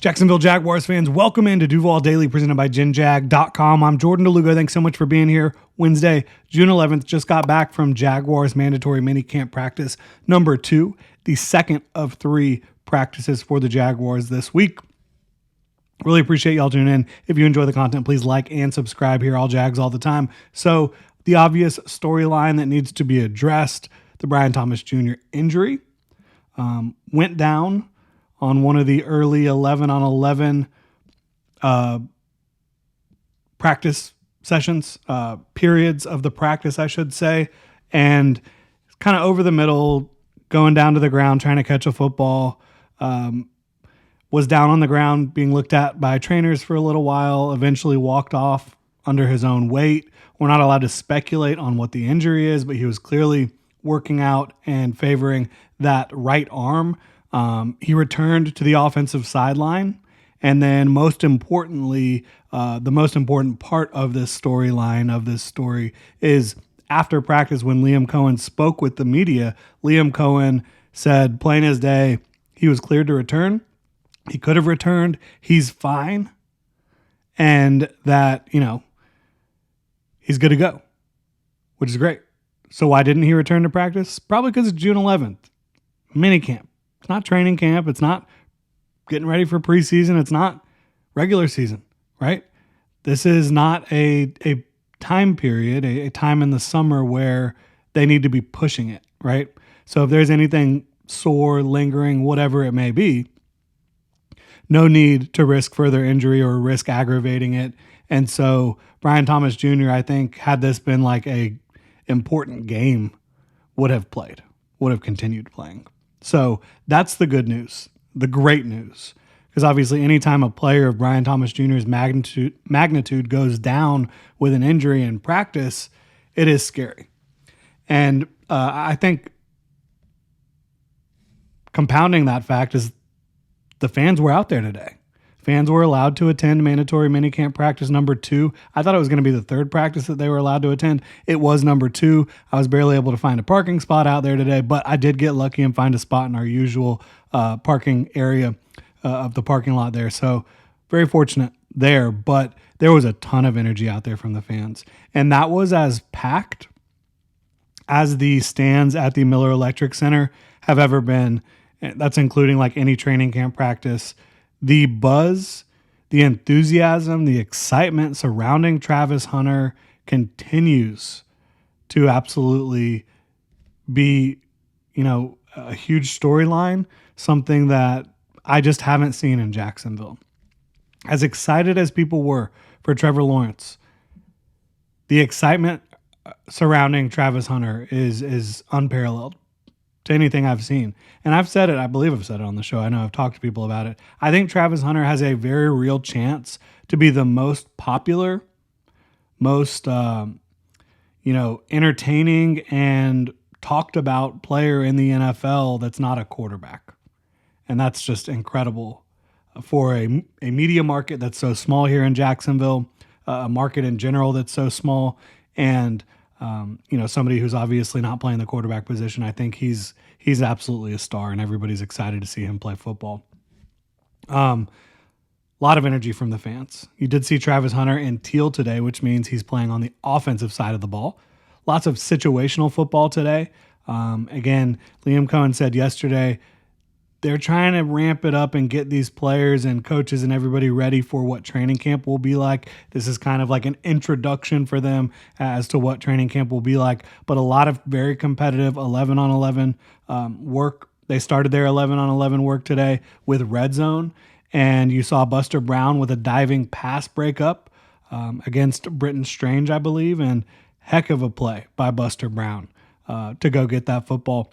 Jacksonville Jaguars fans, welcome into Duval Daily presented by GenJag.com. I'm Jordan DeLugo. Thanks so much for being here. Wednesday, June 11th, just got back from Jaguars mandatory minicamp practice number 2, the second of 3 practices for the Jaguars this week. Really appreciate y'all tuning in. If you enjoy the content, please like and subscribe here. All Jags all the time. So the obvious storyline that needs to be addressed, the Brian Thomas Jr. injury, went down on one of the early 11-on-11 practice sessions, periods of the practice, I should say, and kind of over the middle, going down to the ground, trying to catch a football, was down on the ground being looked at by trainers for a little while, eventually walked off under his own weight. We're not allowed to speculate on what the injury is, but he was clearly working out and favoring that right arm. He returned to the offensive sideline. And then most importantly, the most important part of this storyline of this story is after practice when Liam Cohen spoke with the media, Liam Cohen said plain as day, he was cleared to return. He could have returned. He's fine. And that, he's good to go, which is great. So why didn't he return to practice? Probably because it's June 11th, minicamp. It's not training camp. It's not getting ready for preseason. It's not regular season, right? This is not a time period, a time in the summer where they need to be pushing it, right? So if there's anything sore, lingering, whatever it may be, no need to risk further injury or risk aggravating it. And so Brian Thomas Jr., I think, had this been like a important game, would have continued playing. So that's the good news, the great news, because obviously anytime a player of Brian Thomas Jr.'s magnitude goes down with an injury in practice, it is scary. And I think compounding that fact is the fans were out there today. Fans were allowed to attend mandatory minicamp practice number 2. I thought it was going to be the third practice that they were allowed to attend. It was number 2. I was barely able to find a parking spot out there today, but I did get lucky and find a spot in our usual parking area of the parking lot there. So very fortunate there, but there was a ton of energy out there from the fans. And that was as packed as the stands at the Miller Electric Center have ever been. That's including like any training camp practice. The buzz, the enthusiasm, the excitement surrounding Travis Hunter continues to absolutely be, a huge storyline, something that I just haven't seen in Jacksonville. As excited as people were for Trevor Lawrence, the excitement surrounding Travis Hunter is unparalleled to anything I've seen. And I've said it, I believe I've said it on the show. I know I've talked to people about it. I think Travis Hunter has a very real chance to be the most popular, most, entertaining and talked about player in the NFL that's not a quarterback. And that's just incredible for a media market that's so small here in Jacksonville, a market in general that's so small, and somebody who's obviously not playing the quarterback position. I think he's absolutely a star, and everybody's excited to see him play football. A lot of energy from the fans. You did see Travis Hunter in teal today, which means he's playing on the offensive side of the ball. Lots of situational football today. Again, Liam Cohen said yesterday, they're trying to ramp it up and get these players and coaches and everybody ready for what training camp will be like. This is kind of like an introduction for them as to what training camp will be like. But a lot of very competitive 11-on-11 work. They started their 11-on-11 work today with red zone. And you saw Buster Brown with a diving pass breakup against Britton Strange, I believe. And heck of a play by Buster Brown to go get that football.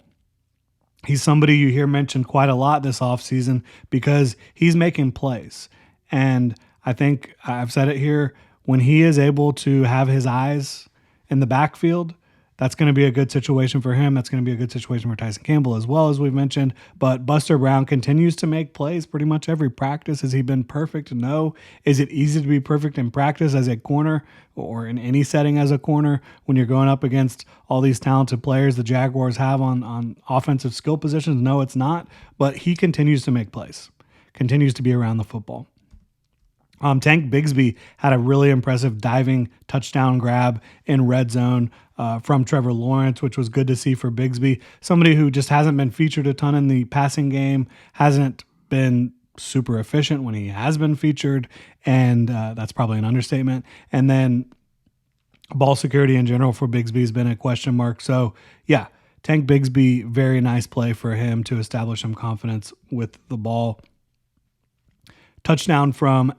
He's somebody you hear mentioned quite a lot this offseason because he's making plays. And I think I've said it here, when he is able to have his eyes in the backfield, that's going to be a good situation for him. That's going to be a good situation for Tyson Campbell as well, as we've mentioned. But Buster Brown continues to make plays pretty much every practice. Has he been perfect? No. Is it easy to be perfect in practice as a corner or in any setting as a corner when you're going up against all these talented players the Jaguars have on offensive skill positions? No, it's not. But he continues to make plays. continues to be around the football. Tank Bigsby had a really impressive diving touchdown grab in red zone from Trevor Lawrence, which was good to see for Bigsby. Somebody who just hasn't been featured a ton in the passing game, hasn't been super efficient when he has been featured, and that's probably an understatement. And then ball security in general for Bigsby has been a question mark. So, yeah, Tank Bigsby, very nice play for him to establish some confidence with the ball. Touchdown from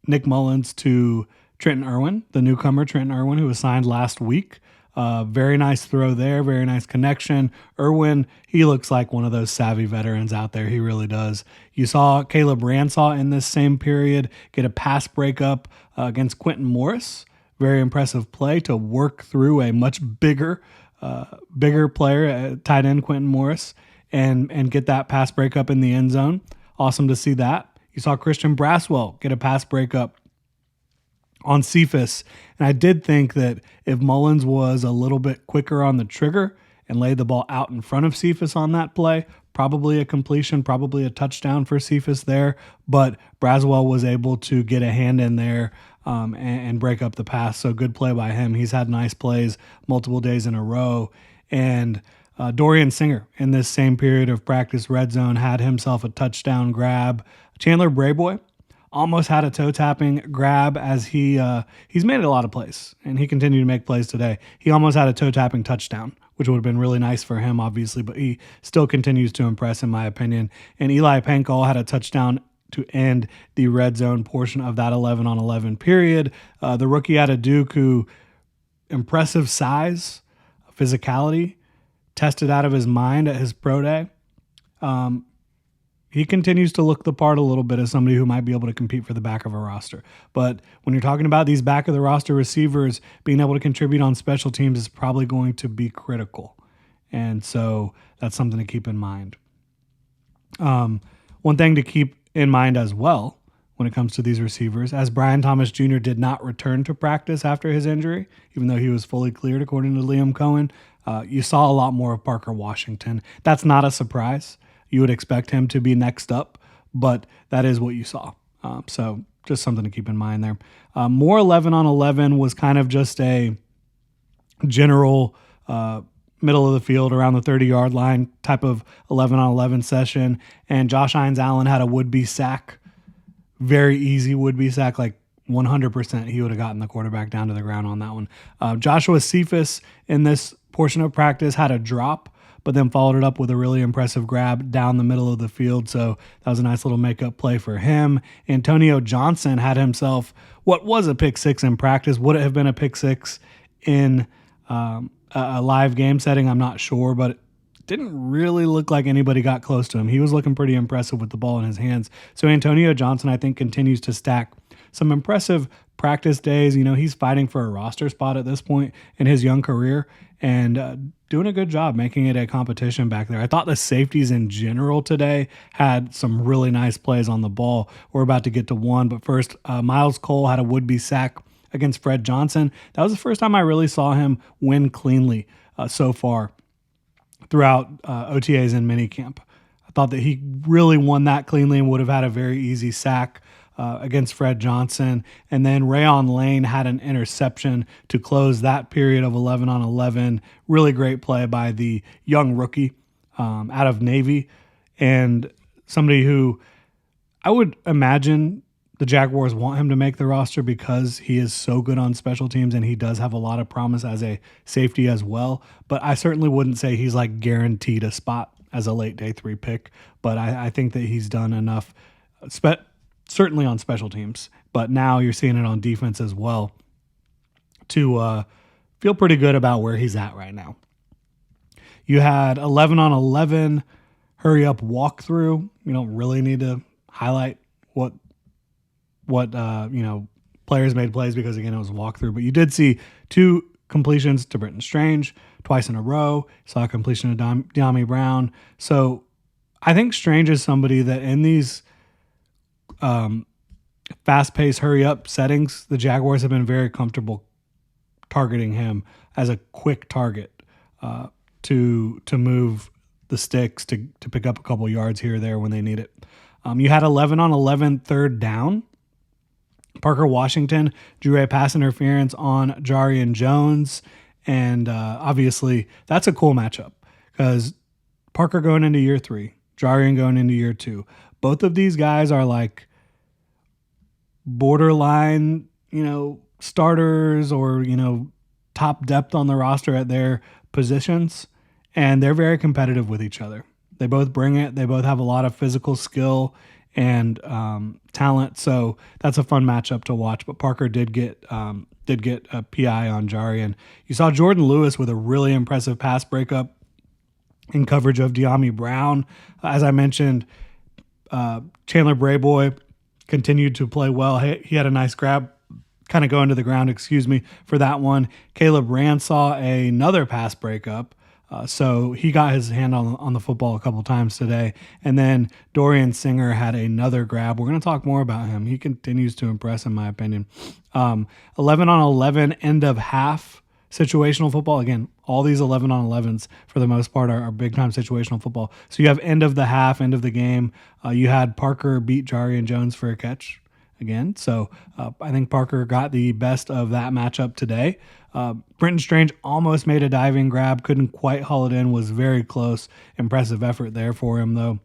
Nick Mullins to Trenton Irwin, the newcomer Trenton Irwin, who was signed last week. Very nice throw there, very nice connection. Irwin, he looks like one of those savvy veterans out there. He really does. You saw Caleb Ransaw in this same period get a pass breakup against Quentin Morris. Very impressive play to work through a much bigger player, tight end Quentin Morris, and get that pass breakup in the end zone. Awesome to see that. You saw Christian Braswell get a pass breakup on Cephas. And I did think that if Mullins was a little bit quicker on the trigger and laid the ball out in front of Cephas on that play, probably a completion, probably a touchdown for Cephas there. But Braswell was able to get a hand in there and break up the pass. So good play by him. He's had nice plays multiple days in a row. And Dorian Singer in this same period of practice red zone had himself a touchdown grab. Chandler Brayboy almost had a toe tapping grab as he's made a lot of plays, and he continued to make plays today. He almost had a toe tapping touchdown, which would have been really nice for him, obviously, but he still continues to impress, in my opinion. And Eli Pankall had a touchdown to end the red zone portion of that 11-on-11 period. The rookie out of Duke, who impressive size, physicality, tested out of his mind at his pro day. He continues to look the part a little bit as somebody who might be able to compete for the back of a roster. But when you're talking about these back of the roster receivers, being able to contribute on special teams is probably going to be critical. And so that's something to keep in mind. One thing to keep in mind as well when it comes to these receivers, as Brian Thomas Jr. did not return to practice after his injury, even though he was fully cleared according to Liam Cohen, you saw a lot more of Parker Washington. That's not a surprise. You would expect him to be next up, but that is what you saw. So just something to keep in mind there. More 11-on-11 was kind of just a general middle of the field around the 30-yard line type of 11-on-11 session. And Josh Hines Allen had a would-be sack, very easy would-be sack, like 100% he would have gotten the quarterback down to the ground on that one. Joshua Cephas in this portion of practice had a drop, but then followed it up with a really impressive grab down the middle of the field. So that was a nice little makeup play for him. Antonio Johnson had himself what was a pick six in practice. Would it have been a pick six in a live game setting? I'm not sure, but it didn't really look like anybody got close to him. He was looking pretty impressive with the ball in his hands. So Antonio Johnson, I think, continues to stack some impressive practice days. You know, he's fighting for a roster spot at this point in his young career and doing a good job making it a competition back there. I thought the safeties in general today had some really nice plays on the ball. We're about to get to one, but first, Miles Cole had a would-be sack against Fred Johnson. That was the first time I really saw him win cleanly so far throughout OTAs and minicamp. I thought that he really won that cleanly and would have had a very easy sack against Fred Johnson. And then Rayon Lane had an interception to close that period of 11-on-11. Really great play by the young rookie out of Navy, and somebody who I would imagine the Jaguars want him to make the roster because he is so good on special teams and he does have a lot of promise as a safety as well. But I certainly wouldn't say he's like guaranteed a spot as a late day 3 pick. But I think that he's done enough, certainly on special teams, but now you're seeing it on defense as well, to feel pretty good about where he's at right now. You had 11-on-11 hurry up walkthrough. You don't really need to highlight what players made plays because, again, it was a walkthrough, but you did see 2 completions to Britton Strange twice in a row. Saw a completion to De'Ami Brown. So I think Strange is somebody that in these fast-paced hurry-up settings, the Jaguars have been very comfortable targeting him as a quick target to move the sticks to pick up a couple yards here or there when they need it. You had 11 on 11 third down. Parker Washington drew a pass interference on Jarian Jones. And obviously, that's a cool matchup because Parker going into year 3, Jarian going into year 2. Both of these guys are like borderline, starters or, top depth on the roster at their positions. And they're very competitive with each other. They both bring it. They both have a lot of physical skill and talent. So that's a fun matchup to watch. But Parker did get a PI on Jarian. You saw Jordan Lewis with a really impressive pass breakup in coverage of De'Ami Brown. As I mentioned, Chandler Brayboy continued to play well. He had a nice grab, kind of going to the ground, for that one. Caleb Rand saw another pass breakup. So he got his hand on the football a couple times today. And then Dorian Singer had another grab. We're going to talk more about him. He continues to impress, in my opinion. 11 on 11 end of half situational football. Again, all these 11 on 11s for the most part are big time situational football. So you have end of the half, end of the game. You had Parker beat Jarian Jones for a catch again. So I think Parker got the best of that matchup today. Brenton Strange almost made a diving grab, couldn't quite haul it in, was very close. Impressive effort there for him, though.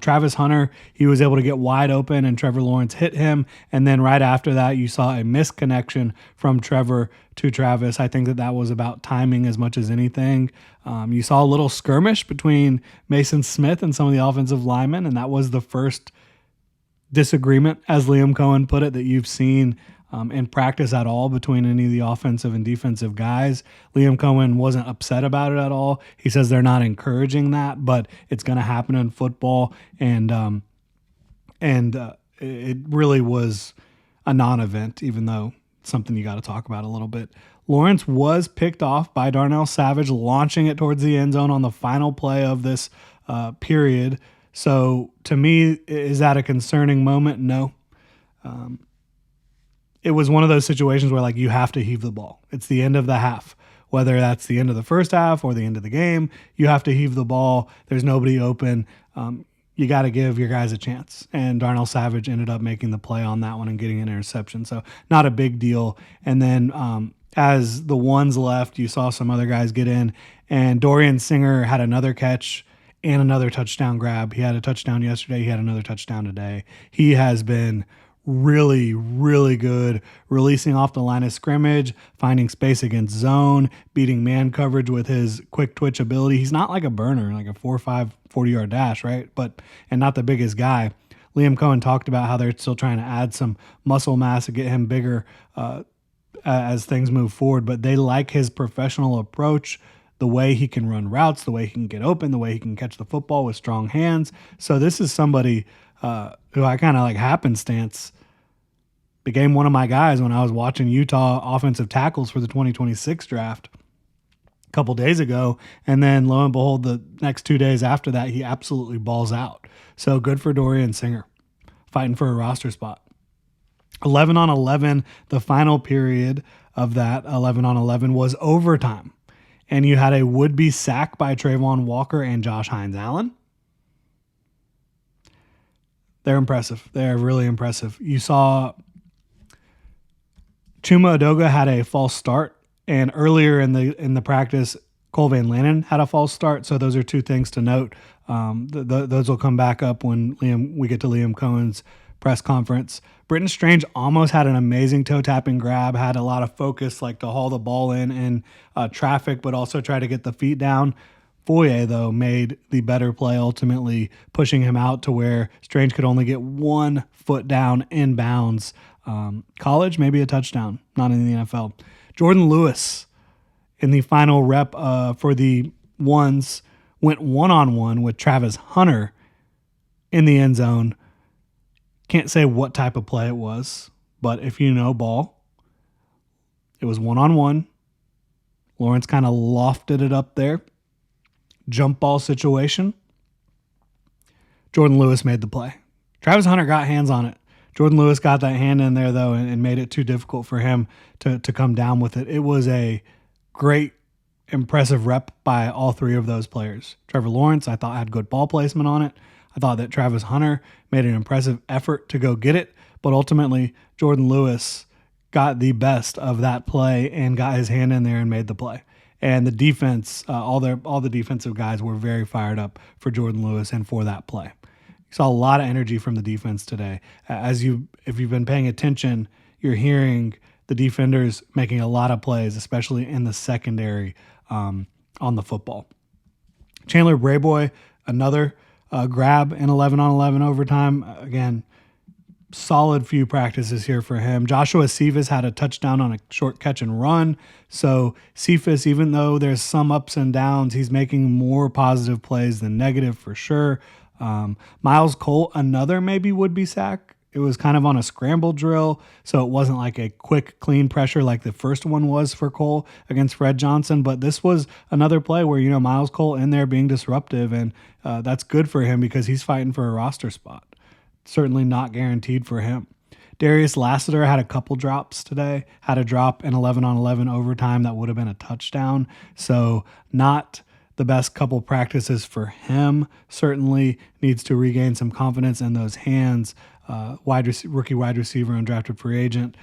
Travis Hunter, he was able to get wide open, and Trevor Lawrence hit him. And then right after that, you saw a misconnection from Trevor to Travis. I think that was about timing as much as anything. You saw a little skirmish between Mason Smith and some of the offensive linemen, and that was the first disagreement, as Liam Cohen put it, that you've seen in practice at all between any of the offensive and defensive guys. Liam Cohen wasn't upset about it at all. He says they're not encouraging that, but it's going to happen in football, and it really was a non-event, even though it's something you got to talk about a little bit. Lawrence was picked off by Darnell Savage, launching it towards the end zone on the final play of this period. So to me, is that a concerning moment? No. It was one of those situations where you have to heave the ball. It's the end of the half. Whether that's the end of the first half or the end of the game, you have to heave the ball. There's nobody open. You got to give your guys a chance. And Darnell Savage ended up making the play on that one and getting an interception. So not a big deal. And then as the ones left, you saw some other guys get in. And Dorian Singer had another catch and another touchdown grab. He had a touchdown yesterday. He had another touchdown today. He has been really, really good, releasing off the line of scrimmage, finding space against zone, beating man coverage with his quick twitch ability. He's not like a burner, like a 4.5 40-yard dash, right? And not the biggest guy. Liam Cohen talked about how they're still trying to add some muscle mass to get him bigger as things move forward, but they like his professional approach, the way he can run routes, the way he can get open, the way he can catch the football with strong hands. So this is somebody who I kind of like happenstance became one of my guys when I was watching Utah offensive tackles for the 2026 draft a couple days ago. And then lo and behold, the next 2 days after that, he absolutely balls out. So good for Dorian Singer, fighting for a roster spot. 11 on 11, the final period of that 11 on 11 was overtime. And you had a would-be sack by Trayvon Walker and Josh Hines-Allen. They're impressive. They're really impressive. You saw Chuma Edoga had a false start, and earlier in the practice, Cole Van Lanen had a false start. So those are two things to note. Those will come back up when we get to Liam Cohen's press conference. Brenton Strange almost had an amazing toe-tapping grab, had a lot of focus, like to haul the ball in traffic, but also try to get the feet down. Foye, though, made the better play, ultimately pushing him out to where Strange could only get 1 foot down in bounds. College, maybe a touchdown, not in the NFL. Jordan Lewis, in the final rep for the ones, went one-on-one with Travis Hunter in the end zone. Can't say what type of play it was, but if you know ball, it was one-on-one. Lawrence kind of lofted it up there. Jump ball situation. Jordan Lewis made the play. Travis Hunter got hands on it. Jordan Lewis got that hand in there, though, and made it too difficult for him to come down with it. It was a great, impressive rep by all three of those players. Trevor Lawrence, I thought, had good ball placement on it. I thought that Travis Hunter made an impressive effort to go get it, but ultimately Jordan Lewis got the best of that play and got his hand in there and made the play. And the defense, all the defensive guys were very fired up for Jordan Lewis and for that play. You saw a lot of energy from the defense today. If you've been paying attention, you're hearing the defenders making a lot of plays, especially in the secondary on the football. Chandler Brayboy, another grab in 11-on-11 overtime. Again, solid few practices here for him. Joshua Cephas had a touchdown on a short catch and run. So Cephas, even though there's some ups and downs, he's making more positive plays than negative for sure. Miles Cole, another maybe would-be sack. It was kind of on a scramble drill, so it wasn't like a quick, clean pressure like the first one was for Cole against Fred Johnson. But this was another play where, Miles Cole in there being disruptive, and that's good for him because he's fighting for a roster spot. Certainly not guaranteed for him. Darius Lassiter had a couple drops today, had a drop in 11-on-11 overtime that would have been a touchdown. So not the best couple practices for him. Certainly needs to regain some confidence in those hands. Rookie wide receiver, undrafted free agent.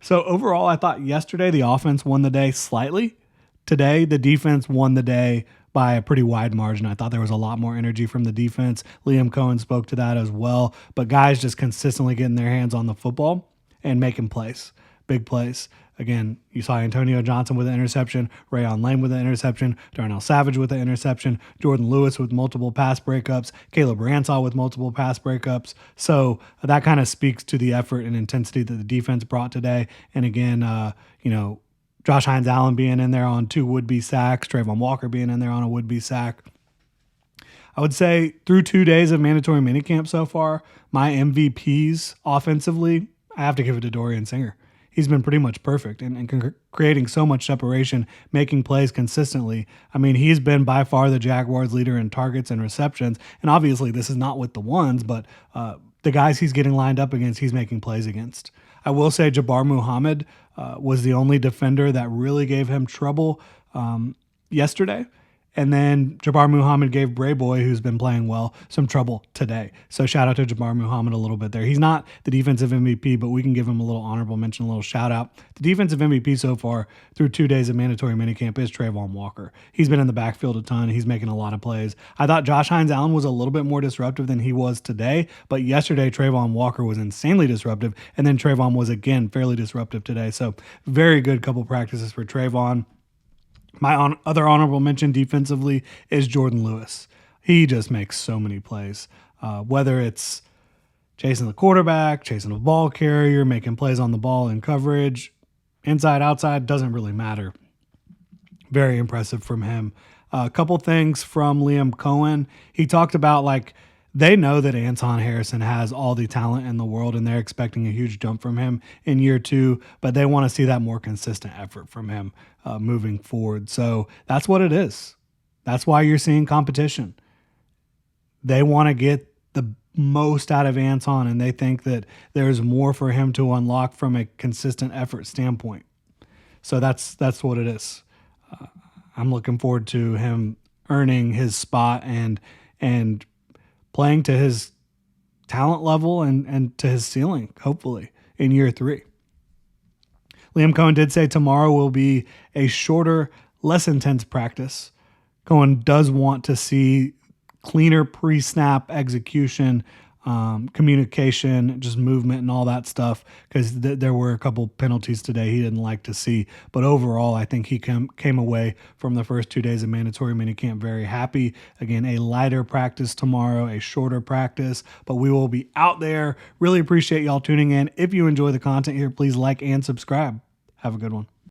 So overall, I thought yesterday the offense won the day slightly. Today, the defense won the day by a pretty wide margin. I thought there was a lot more energy from the defense. Liam Cohen spoke to that as well. But guys just consistently getting their hands on the football and making plays, big plays. Again, you saw Antonio Johnson with an interception, Rayon Lane with an interception, Darnell Savage with an interception, Jordan Lewis with multiple pass breakups, Caleb Ransall with multiple pass breakups. So that kind of speaks to the effort and intensity that the defense brought today. And again, Josh Hines Allen being in there on 2 would-be sacks, Trayvon Walker being in there on a would-be sack. I would say through 2 days of mandatory minicamp so far, my MVPs offensively, I have to give it to Dorian Singer. He's been pretty much perfect and creating so much separation, making plays consistently. I mean, he's been by far the Jaguars leader in targets and receptions. And obviously this is not with the ones, but the guys he's getting lined up against, he's making plays against. I will say Jabbar Muhammad was the only defender that really gave him trouble yesterday. And then Jabbar Muhammad gave Brayboy, who's been playing well, some trouble today. So shout out to Jabbar Muhammad a little bit there. He's not the defensive MVP, but we can give him a little honorable mention, a little shout out. The defensive MVP so far through 2 days of mandatory minicamp is Trayvon Walker. He's been in the backfield a ton. He's making a lot of plays. I thought Josh Hines Allen was a little bit more disruptive than he was today, but yesterday Trayvon Walker was insanely disruptive, and then Trayvon was again fairly disruptive today. So very good couple practices for Trayvon. My other honorable mention defensively is Jordan Lewis. He just makes so many plays, whether it's chasing the quarterback, chasing a ball carrier, making plays on the ball in coverage, inside, outside, doesn't really matter. Very impressive from him. A couple things from Liam Cohen. He talked about they know that Anton Harrison has all the talent in the world and they're expecting a huge jump from him in year 2, but they want to see that more consistent effort from him moving forward. So that's what it is. That's why you're seeing competition. They want to get the most out of Anton and they think that there's more for him to unlock from a consistent effort standpoint. So that's what it is. I'm looking forward to him earning his spot and playing to his talent level and to his ceiling, hopefully, in year 3. Liam Cohen did say tomorrow will be a shorter, less intense practice. Cohen does want to see cleaner pre-snap execution, communication, just movement and all that stuff, because there were a couple penalties today he didn't like to see. But overall, I think he came away from the first 2 days of mandatory minicamp very happy. Again, a lighter practice tomorrow, a shorter practice, but we will be out there. Really appreciate y'all tuning in. If you enjoy the content here, please like and subscribe. Have a good one.